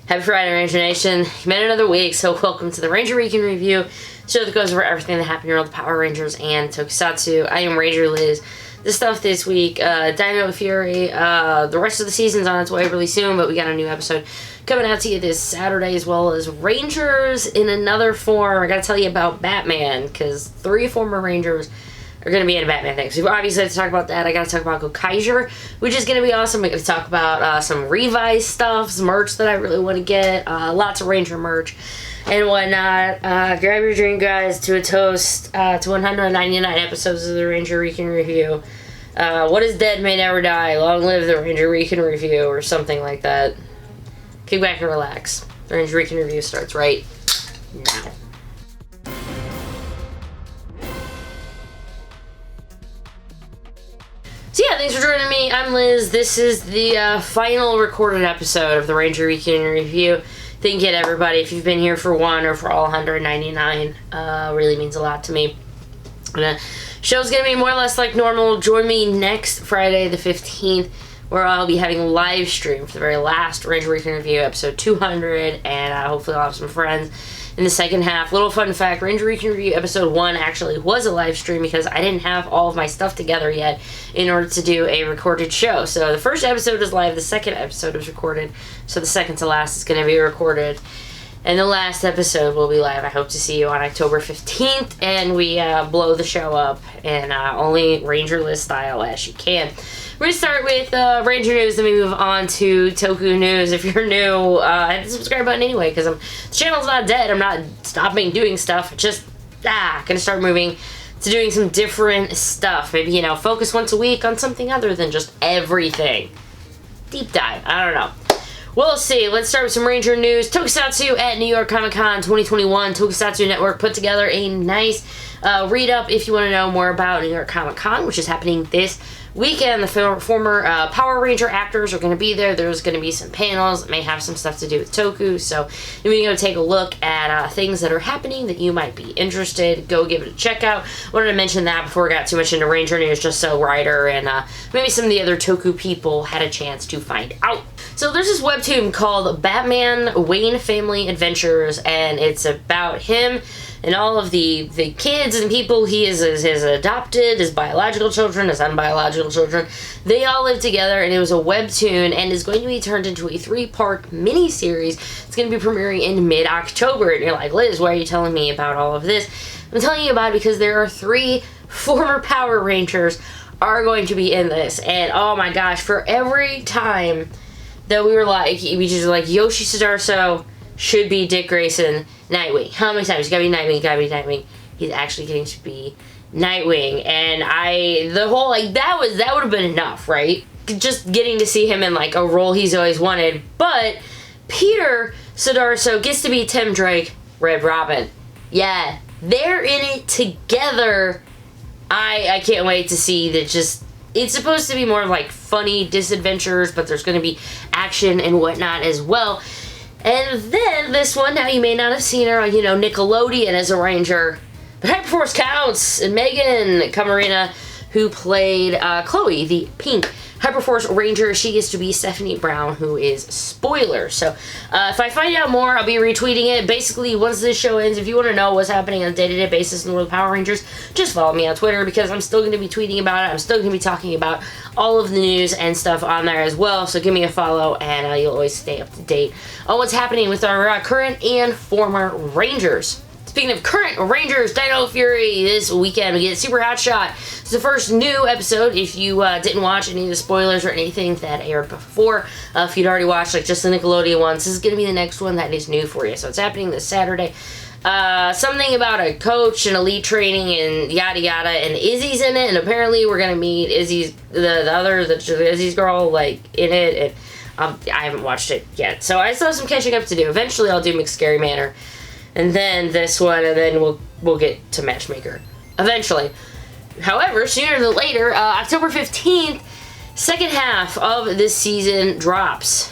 Happy Friday, Ranger Nation. You made another week, so welcome to the Ranger Week in Review, show that goes over everything that happened in all the Power Rangers and Tokusatsu. I am Ranger Liz. This stuff this week, Dino Fury, the rest of the season's on its way really soon, but we got a new episode coming out to you this Saturday, as well as Rangers in another form. I gotta tell you about Batman, because 3 former Rangers are going to be in a Batman thing. So obviously to talk about that, I got to talk about Gokaiger, which is going to be awesome. I'm going to talk about some Revice stuff, some merch that I really want to get, lots of Ranger merch and whatnot. Grab your drink, guys, to a toast to 199 episodes of the Ranger Week in Review. What is dead may never die. Long live the Ranger Week in Review, or something like that. Kick back and relax. The Ranger Week in Review starts right now. So yeah, thanks for joining me. I'm Liz. This is the final recorded episode of the Ranger Week in Review. Thank you to everybody. If you've been here for one or for all 199, really means a lot to me. The show's going to be more or less like normal. Join me next Friday the 15th, where I'll be having a live stream for the very last Ranger Week in Review, episode 200, and hopefully I'll have some friends in the second half. Little fun fact, Ranger Week in Review episode 1 actually was a live stream because I didn't have all of my stuff together yet in order to do a recorded show. So the first episode was live, the second episode was recorded, so the second to last is going to be recorded. And the last episode will be live. I hope to see you on October 15th, and we blow the show up in only Ranger List style as you can. We're going to start with Ranger News, then we move on to Toku News. If you're new, hit the subscribe button anyway, because the channel's not dead. I'm not stopping doing stuff. Just, going to start moving to doing some different stuff. Maybe, focus once a week on something other than just everything. Deep dive. I don't know. We'll see. Let's start with some Ranger News. Tokusatsu at New York Comic Con 2021. Tokusatsu Network put together a nice read-up if you want to know more about New York Comic Con, which is happening this weekend. The former Power Ranger actors are going to be there. There's going to be some panels that may have some stuff to do with Toku, so if you go take a look at things that are happening that you might be interested, go give it a check out. Wanted to mention that before we got too much into Ranger News, just so Ryder and maybe some of the other Toku people had a chance to find out. So there's this webtoon called Batman Wayne Family Adventures, and it's about him and all of the kids and people he is his adopted, his biological children, his unbiological children. They all live together, and it was a webtoon, and is going to be turned into a 3-part miniseries. It's going to be premiering in mid-October, and you're like, Liz, why are you telling me about all of this? I'm telling you about it because there are 3 former Power Rangers are going to be in this, and oh my gosh, for every time that we just like, Yoshi Sudarso should be Dick Grayson Nightwing. How many times? Gotta be Nightwing. He's actually getting to be Nightwing, and that would have been enough, right? Just getting to see him in like a role he's always wanted. But Peter Sudarso gets to be Tim Drake, Red Robin. Yeah, they're in it together. I can't wait to see that. Just, it's supposed to be more like funny disadventures, but there's going to be action and whatnot as well. And then this one, now you may not have seen her on, Nickelodeon as a Ranger, but Hyperforce Counts and Megan Camarena, who played Chloe, the pink Hyperforce Ranger. She gets to be Stephanie Brown, who is Spoiler. So if I find out more, I'll be retweeting it. Basically, once this show ends, if you want to know what's happening on a day-to-day basis in the world of Power Rangers, just follow me on Twitter, because I'm still going to be tweeting about it. I'm still going to be talking about all of the news and stuff on there as well. So give me a follow, and you'll always stay up to date on what's happening with our current and former Rangers. Speaking of current Rangers, Dino Fury, this weekend we get Super Hot Shot. It's the first new episode. If you didn't watch any of the spoilers or anything that aired before, if you'd already watched like just the Nickelodeon ones, this is going to be the next one that is new for you. So it's happening this Saturday. Something about a coach and elite training and yada yada, and Izzy's in it, and apparently we're going to meet Izzy's, the Izzy's girl, like, in it, and I haven't watched it yet. So I still have some catching up to do. Eventually I'll do McScary Manor, and then this one, and then we'll get to Matchmaker eventually. However, sooner than later, October 15th, second half of this season drops.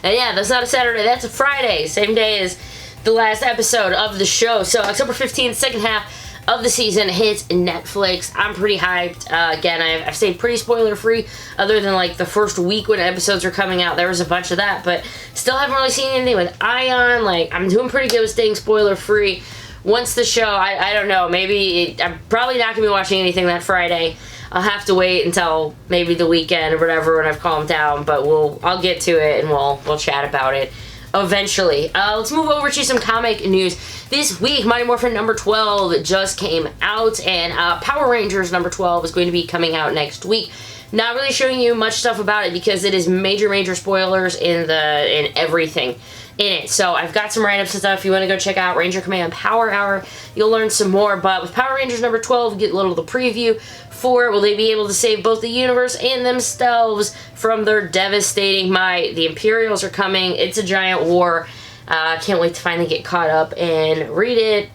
And yeah, that's not a Saturday, that's a Friday, same day as the last episode of the show. So October 15th, second half of the season hits Netflix. I'm pretty hyped. Again, I've stayed pretty spoiler-free, other than like the first week when episodes were coming out. There was a bunch of that, but still haven't really seen anything with Ion. Like, I'm doing pretty good with staying spoiler-free. Once the show, I don't know, maybe, I'm probably not going to be watching anything that Friday. I'll have to wait until maybe the weekend or whatever when I've calmed down, but I'll get to it and we'll chat about it eventually. Let's move over to some comic news. This week, Mighty Morphin number 12 just came out, and Power Rangers number 12 is going to be coming out next week. Not really showing you much stuff about it because it is major spoilers in everything in it. So I've got some write-ups and stuff. If you want to go check out Ranger Command Power Hour, you'll learn some more. But with Power Rangers number 12, get a little of the preview for it. Will they be able to save both the universe and themselves from their devastating might? The Imperials are coming. It's a giant war. Can't wait to finally get caught up and read it.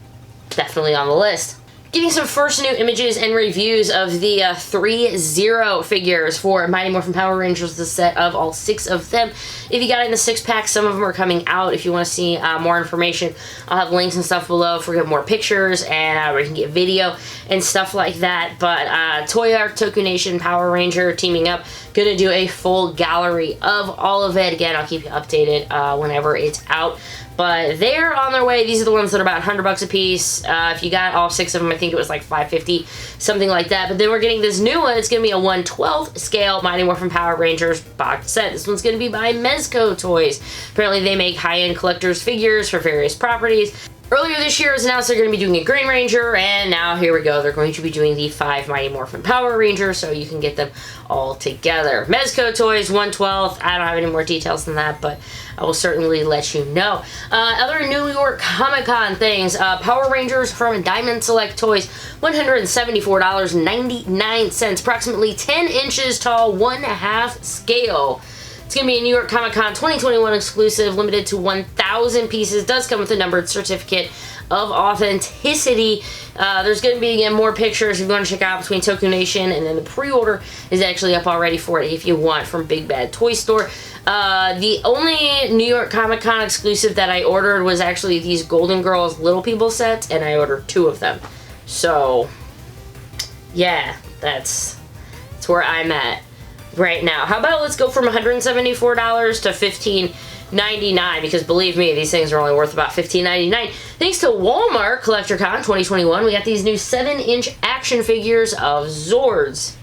Definitely on the list. Getting some first new images and reviews of the 3-0 figures for Mighty Morphin Power Rangers, the set of all 6 of them. If you got it in the 6-pack, some of them are coming out. If you want to see more information, I'll have links and stuff below for get more pictures and where you can get video and stuff like that. But Toy Art Toku Nation Power Ranger teaming up, gonna do a full gallery of all of it. Again, I'll keep you updated whenever it's out. But they're on their way. These are the ones that are about $100 a piece. If you got all 6 of them, I think it was like $5.50, something like that. But then we're getting this new one. It's going to be a 1/12 scale Mighty Morphin Power Rangers box set. This one's going to be by Mezco Toys. Apparently they make high-end collector's figures for various properties. Earlier this year it was announced they're going to be doing a Green Ranger, and now here we go. They're going to be doing the 5 Mighty Morphin Power Rangers, so you can get them all together. Mezco Toys, 1/12. I don't have any more details than that, but I will certainly let you know. Other New York Comic Con things. Power Rangers from Diamond Select Toys, $174.99, approximately 10 inches tall, 1/2 scale. It's going to be a New York Comic Con 2021 exclusive, limited to 1,000 pieces. Does come with a numbered certificate of authenticity. There's going to be, again, more pictures if you want to check out between Toku Nation, and then the pre-order is actually up already for it if you want from Big Bad Toy Store. The only New York Comic Con exclusive that I ordered was actually these Golden Girls Little People sets, and I ordered 2 of them. So, yeah, that's where I'm at right now. How about let's go from $174 to $15.99, because believe me, these things are only worth about $15.99. Thanks to Walmart CollectorCon 2021, we got these new 7-inch action figures of Zords.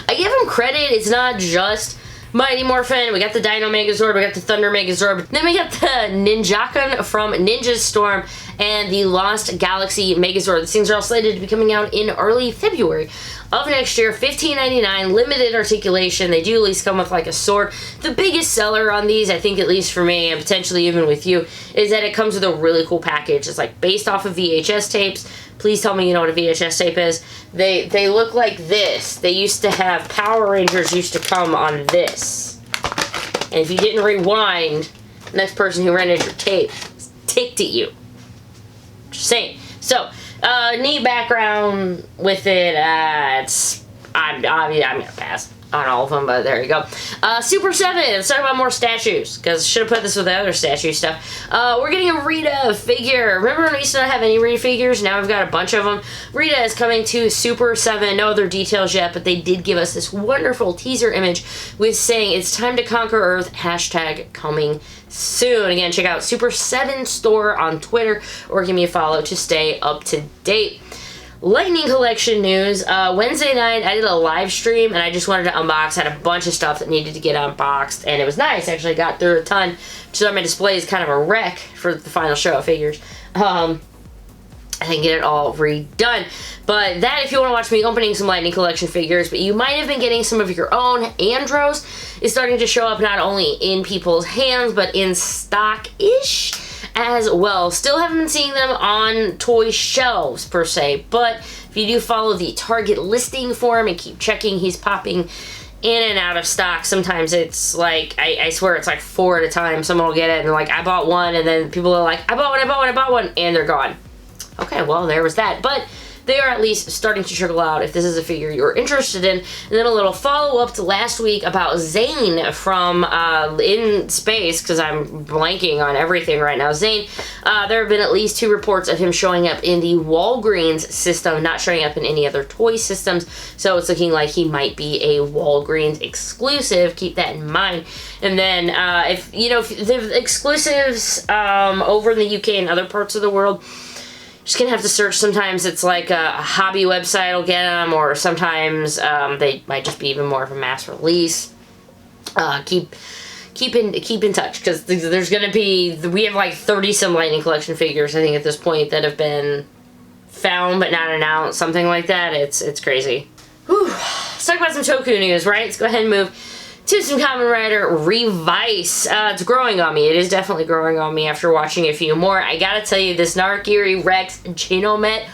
I give them credit, it's not just Mighty Morphin. We got the Dino Megazord, we got the Thunder Megazord, then we got the Ninjakan from Ninja Storm and the Lost Galaxy Megazord. These things are all slated to be coming out in early February of next year. $15.99, limited articulation. They do at least come with like a sword. The biggest seller on these, I think at least for me, and potentially even with you, is that it comes with a really cool package. It's like based off of VHS tapes. Please tell me you know what a VHS tape is. They look like this. They used to have, Power Rangers used to come on this. And if you didn't rewind, the next person who rented your tape ticked at you. Just saying. So, neat background with it. I'm gonna pass on all of them, but there you go. Super 7, let's talk about more statues, because I should have put this with the other statue stuff. We're getting a Rita figure. Remember when we used to not have any Rita figures? Now we've got a bunch of them. Rita is coming to Super 7. No other details yet, but they did give us this wonderful teaser image with saying, "It's time to conquer Earth, hashtag coming soon." Again, check out Super 7 store on Twitter, or give me a follow to stay up to date. Lightning Collection news. Wednesday night, I did a live stream, and I just wanted to unbox. I had a bunch of stuff that needed to get unboxed, and it was nice. Actually, I got through a ton. So my display is kind of a wreck for the final show of figures. I didn't get it all redone. But that, if you want to watch me opening some Lightning Collection figures, but you might have been getting some of your own, Andros is starting to show up not only in people's hands, but in stock-ish as well. Still haven't been seeing them on toy shelves per se, but if you do follow the Target listing for him and keep checking, he's popping in and out of stock. Sometimes it's like, I swear it's like 4 at a time. Someone will get it and they're like, I bought one, and then people are like, I bought one, and they're gone. Okay, well, there was that. But they are at least starting to trickle out if this is a figure you're interested in. And then a little follow-up to last week about Zane from In Space, because I'm blanking on everything right now. Zane, there have been at least 2 reports of him showing up in the Walgreens system, not showing up in any other toy systems, so it's looking like he might be a Walgreens exclusive. Keep that in mind. And then if the exclusives over in the UK and other parts of the world, just gonna have to search. Sometimes it's like a hobby website will get them, or sometimes they might just be even more of a mass release. Keep in touch, because there's gonna be, we have like 30 some Lightning Collection figures I think at this point that have been found but not announced, something like that. It's crazy. Whew. Let's talk about some Toku news, right? Let's go ahead and move to some Kamen Rider Revice. It's growing on me. It is definitely growing on me after watching a few more. I gotta tell you, this Narikiri Rex Genomet,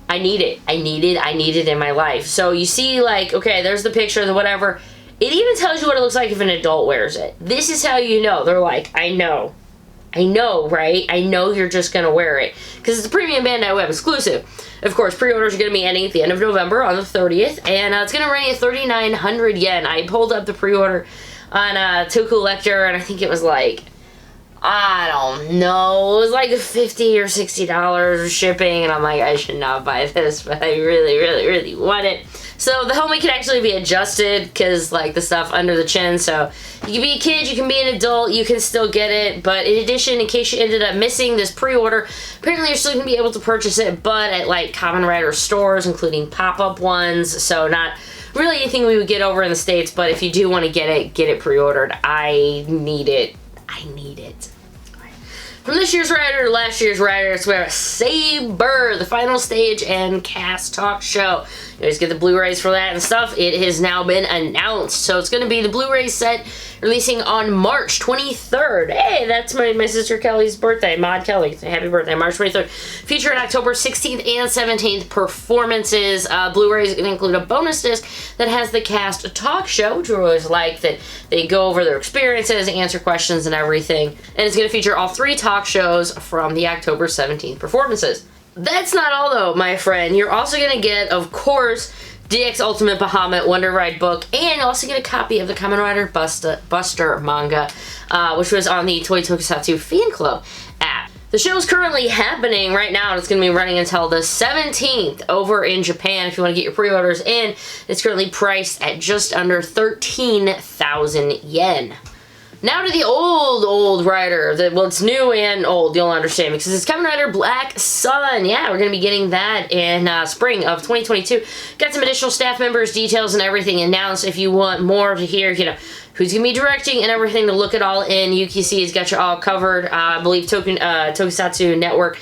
I need it. I need it in my life. So you see, like, okay, there's the picture, the whatever. It even tells you what it looks like if an adult wears it. This is how you know. They're like, I know, right? I know you're just gonna wear it. Because it's a premium Bandai Web exclusive. Of course, pre-orders are going to be ending at the end of November on the 30th, and it's going to run you 3,900 yen. I pulled up the pre-order on Toku Lecture, and I think it was like, I don't know, it was like $50 or $60 shipping, and I'm like, I should not buy this, but I really, really, really want it. So the helmet can actually be adjusted, because like the stuff under the chin, so you can be a kid, you can be an adult, you can still get it. But in addition, in case you ended up missing this pre-order, apparently you're still going to be able to purchase it, but at like Kamen Rider stores, including pop-up ones, so not really anything we would get over in the States. But if you do want to get it pre-ordered. I need it. From this year's Rider to last year's Rider, it's where Saber, the final stage and cast talk show. You guys get the Blu-rays for that and stuff. It has now been announced. So it's going to be the Blu-ray set releasing on March 23rd. Hey, that's my sister Kelly's birthday, Maud Kelly. Happy birthday, March 23rd. Featuring October 16th and 17th performances. Blu-rays can include a bonus disc that has the cast talk show, which we always like, that they go over their experiences, answer questions and everything. And it's going to feature all 3 talk shows from the October 17th performances. That's not all though, my friend. You're also going to get, of course, DX Ultimate Bahamut Wonder Ride book, and you'll also get a copy of the Kamen Rider Buster manga, which was on the Toy Tokusatsu Fan Club app. The show is currently happening right now, and it's going to be running until the 17th over in Japan. If you want to get your pre-orders in, it's currently priced at just under 13,000 yen. Now to the old Rider. Well, it's new and old, you'll understand, because it's Kamen Rider Black Sun. Yeah, we're going to be getting that in spring of 2022. Got some additional staff members, details, and everything announced. If you want more to hear, who's going to be directing and everything, to look it all in, UKC has got you all covered. I believe Tokusatsu Network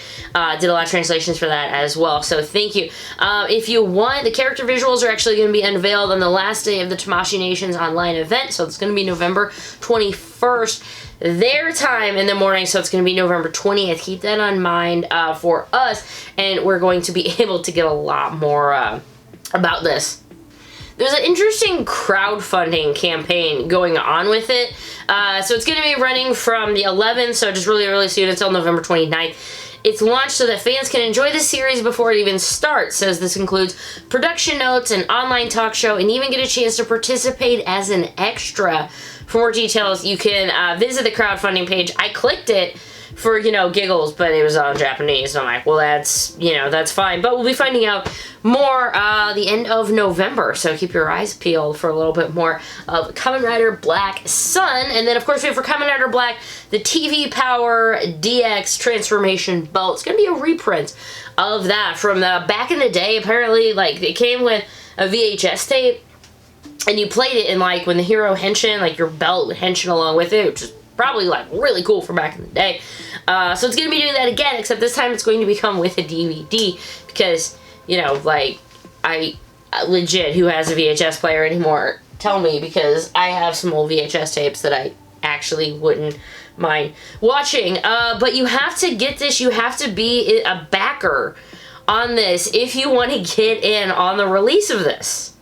did a lot of translations for that as well, so thank you. If you want, the character visuals are actually going to be unveiled on the last day of the Tamashii Nations online event, so it's going to be November 21st, their time in the morning, so it's going to be November 20th. Keep that in mind for us, and we're going to be able to get a lot more about this. There's an interesting crowdfunding campaign going on with it. So it's going to be running from the 11th, so just really, really soon, until November 29th. It's launched so that fans can enjoy the series before it even starts. Says this includes production notes, an online talk show, and even get a chance to participate as an extra. For more details, you can visit the crowdfunding page. I clicked it for, giggles, but it was on Japanese, and I'm like, well, that's fine. But we'll be finding out more the end of November, so keep your eyes peeled for a little bit more of Kamen Rider Black Sun. And then, of course, we have for Kamen Rider Black, the TV Power DX Transformation Belt. It's going to be a reprint of that from the back in the day. Apparently, like, it came with a VHS tape, and you played it in, like, when the hero henshin, like, your belt would henshin along with it, which is probably, like, really cool for back in the day. So it's going to be doing that again, except this time it's going to become with a DVD, because, like, I legit, who has a VHS player anymore, tell me, because I have some old VHS tapes that I actually wouldn't mind watching. But you have to get this, you have to be a backer on this if you want to get in on the release of this.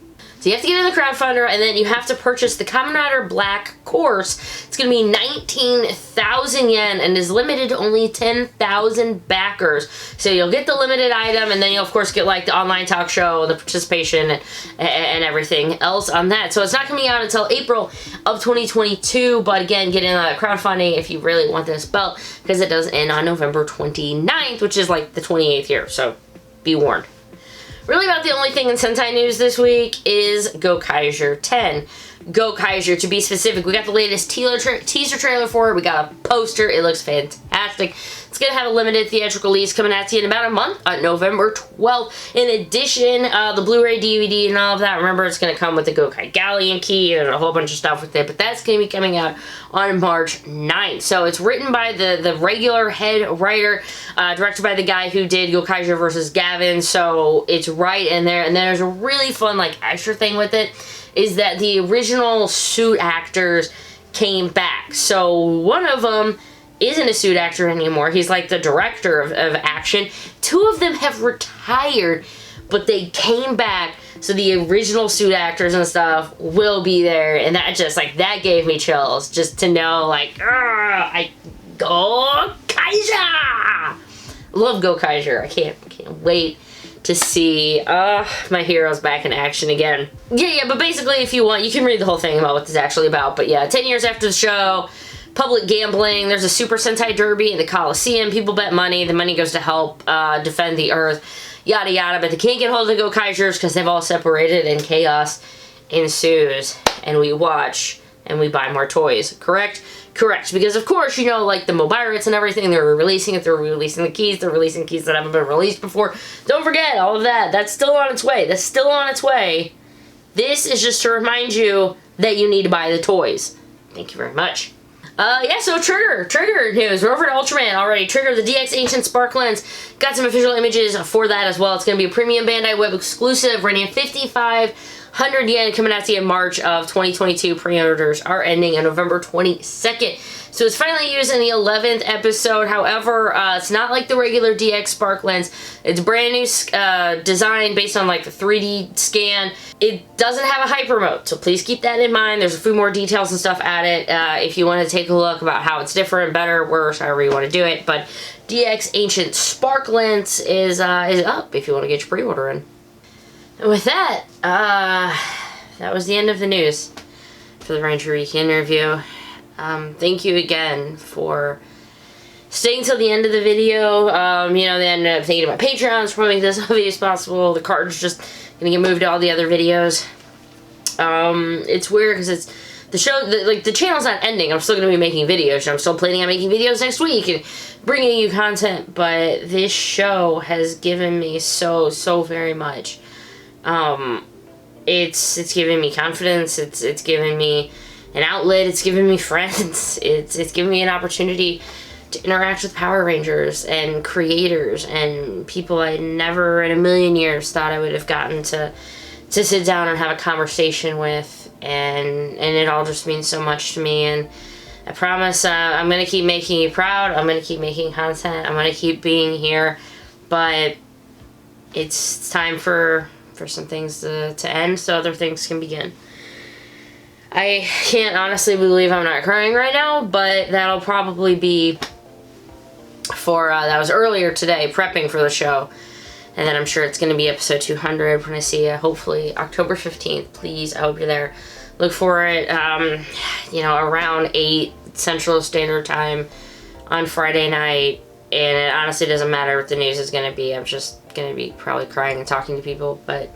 So you have to get in the crowdfunder, and then you have to purchase the Kamen Rider Black course. It's going to be 19,000 yen and is limited to only 10,000 backers. So you'll get the limited item, and then you'll of course get like the online talk show, the participation, and everything else on that. So it's not coming out until April of 2022, but again, get in on crowdfunding if you really want this belt, because it does end on November 29th, which is like the 28th year, so be warned. Really about the only thing in Sentai news this week is Gokaiger 10. Gokaiger, to be specific. We got the latest teaser trailer for it. We got a poster. It looks fantastic. It's going to have a limited theatrical release coming at you in about a month on November 12th. In addition, the Blu-ray, DVD, and all of that. Remember, it's going to come with the Gokai Galleon key and a whole bunch of stuff with it. But that's going to be coming out on March 9th. So it's written by the regular head writer, directed by the guy who did Gokaiger vs. Gavin. So it's right in there. And then there's a really fun, like, extra thing with it, is that the original suit actors came back. So one of them isn't a suit actor anymore. He's like the director of action. Two of them have retired, but they came back. So the original suit actors and stuff will be there. And that just, like, that gave me chills. Just to know, like, Gokaiger! Love Gokaiger. I can't wait to see my heroes back in action again. Yeah, but basically, if you want, you can read the whole thing about what this is actually about. But yeah, 10 years after the show, public gambling, there's a Super Sentai Derby in the Coliseum. People bet money. The money goes to help defend the Earth, yada yada. But they can't get hold of the Gokaigers because they've all separated and chaos ensues. And we watch and we buy more toys. Correct? Correct, because of course, you know, like the Mobiles and everything, they're releasing it, they're releasing the keys, they're releasing keys that haven't been released before. Don't forget all of that. That's still on its way. That's still on its way. This is just to remind you that you need to buy the toys. Thank you very much. Yeah, so Trigger news. We're over to Ultraman already. Trigger, the DX Ancient Spark Lens. Got some official images for that as well. It's going to be a premium Bandai Web exclusive, running at 5,500 yen, coming out to you in March of 2022. Pre-orders are ending on November 22nd. So it's finally used in the 11th episode. However, it's not like the regular DX Spark Lens. It's brand new design based on like the 3D scan. It doesn't have a hyper mode, so please keep that in mind. There's a few more details and stuff at it if you want to take a look about how it's different, better, worse, however you want to do it. But DX Ancient Spark Lens is up if you want to get your pre-order in. And with that, that was the end of the news for the Ranger Weekend review. Thank you again for staying till the end of the video. You know, then thinking about Patreons, promoting this as obvious as possible. The card's just gonna get moved to all the other videos. It's weird because it's the show, like the channel's not ending. I'm still gonna be making videos. I'm still planning on making videos next week and bringing you content. But this show has given me so very much. It's given me confidence. It's given me an outlet. It's given me friends. It's given me an opportunity to interact with Power Rangers and creators and people I never in a million years thought I would have gotten to sit down and have a conversation with, and it all just means so much to me. And I promise I'm gonna keep making you proud. I'm gonna keep making content. I'm gonna keep being here, but it's time for some things to end so other things can begin. I can't honestly believe I'm not crying right now, but that'll probably be for, that was earlier today, prepping for the show. And then I'm sure it's going to be episode 200. We're going to see you hopefully October 15th. Please, I hope you're there. Look for it, you know, around 8 Central Standard Time on Friday night. And it honestly doesn't matter what the news is going to be. I'm just going to be probably crying and talking to people, but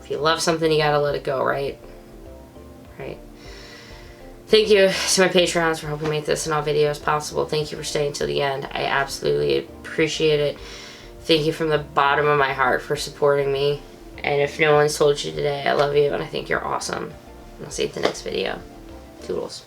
if you love something, you gotta let it go, right? Right. Thank you to my Patreons for helping make this and all videos possible. Thank you for staying till the end. I absolutely appreciate it. Thank you from the bottom of my heart for supporting me. And if no one's told you today, I love you and I think you're awesome. And I'll see you at the next video. Toodles.